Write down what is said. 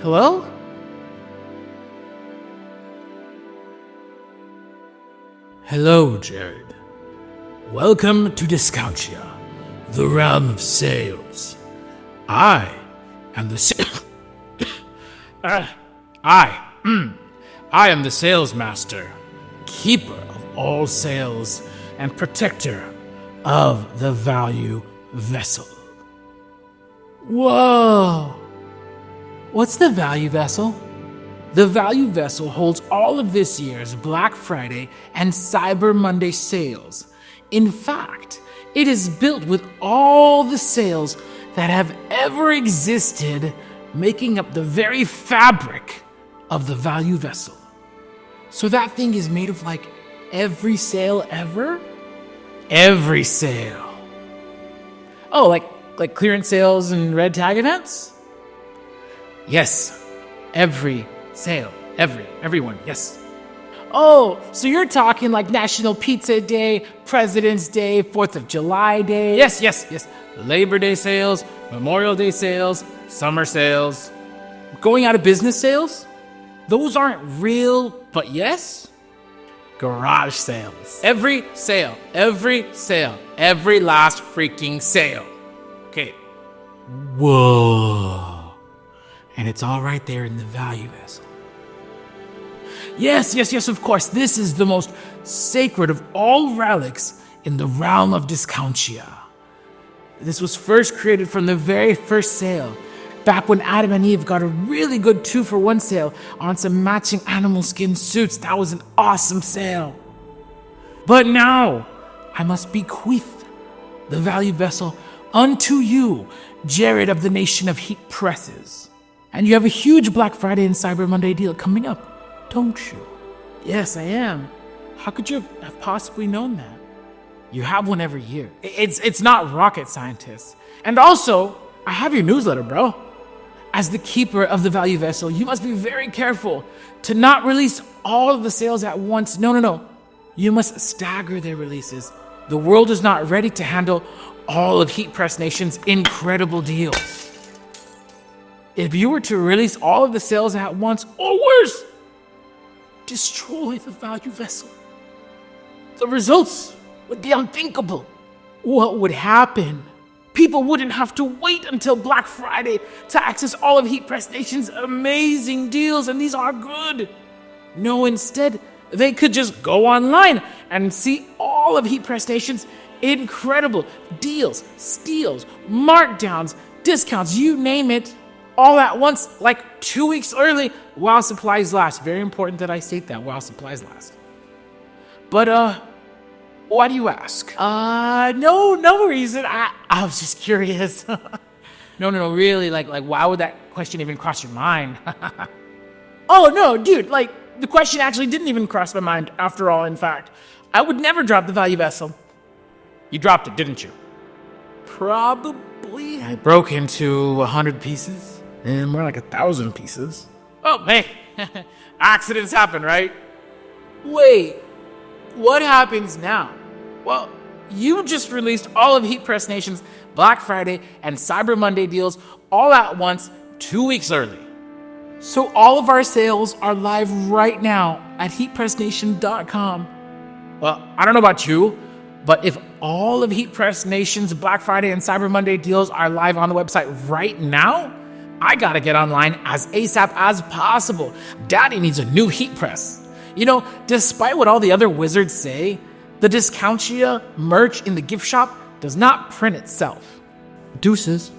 Hello? Hello, Jared. Welcome to Discountia, the realm of sales. I am the I am the sales master, keeper of all sales, and protector of the value vessel. Whoa! What's the value vessel? The value vessel holds all of this year's Black Friday and Cyber Monday sales. In fact, it is built with all the sales that have ever existed, making up the very fabric of the value vessel. So that thing is made of like every sale ever? Every sale. Oh, like clearance sales and red tag events? Yes, every sale. Everyone, yes. Oh, so you're talking like National Pizza Day, President's Day, 4th of July Day? Yes. Labor Day sales, Memorial Day sales, summer sales. Going out of business sales? Those aren't real, but yes? Garage sales. Every sale, every last freaking sale. Okay. Whoa. And it's all right there in the value vessel. Yes, of course. This is the most sacred of all relics in the realm of Discountia. This was first created from the very first sale, back when Adam and Eve got a really good 2-for-1 sale on some matching animal skin suits. That was an awesome sale. But now, I must bequeath the value vessel unto you, Jared of the Nation of Heat Presses. And you have a huge Black Friday and Cyber Monday deal coming up, don't you? Yes, I am. How could you have possibly known that? You have one every year. It's not rocket scientists. And also, I have your newsletter, bro. As the keeper of the value vessel, you must be very careful to not release all of the sales at once. No. You must stagger their releases. The world is not ready to handle all of Heat Press Nation's incredible deals. If you were to release all of the sales at once, or worse, destroy the value vessel, the results would be unthinkable. What would happen? People wouldn't have to wait until Black Friday to access all of Heat Press Nation's amazing deals, and these are good. No, instead, they could just go online and see all of Heat Press Nation's incredible deals, steals, markdowns, discounts, you name it, all at once, like 2 weeks early, while supplies last. Very important that I state that, while supplies last. But, why do you ask? No reason. I was just curious. No, really, like, why would that question even cross your mind? Oh, no, dude, the question actually didn't even cross my mind, after all, in fact. I would never drop the value vessel. You dropped it, didn't you? Probably. I broke into 100 pieces. And more like 1,000 pieces. Oh, hey, accidents happen, right? Wait, what happens now? Well, you just released all of Heat Press Nation's Black Friday and Cyber Monday deals all at once, 2 weeks early. So all of our sales are live right now at heatpressnation.com. Well, I don't know about you, but if all of Heat Press Nation's Black Friday and Cyber Monday deals are live on the website right now, I gotta get online as ASAP as possible. Daddy needs a new heat press. You know, despite what all the other wizards say, the Discountia merch in the gift shop does not print itself. Deuces.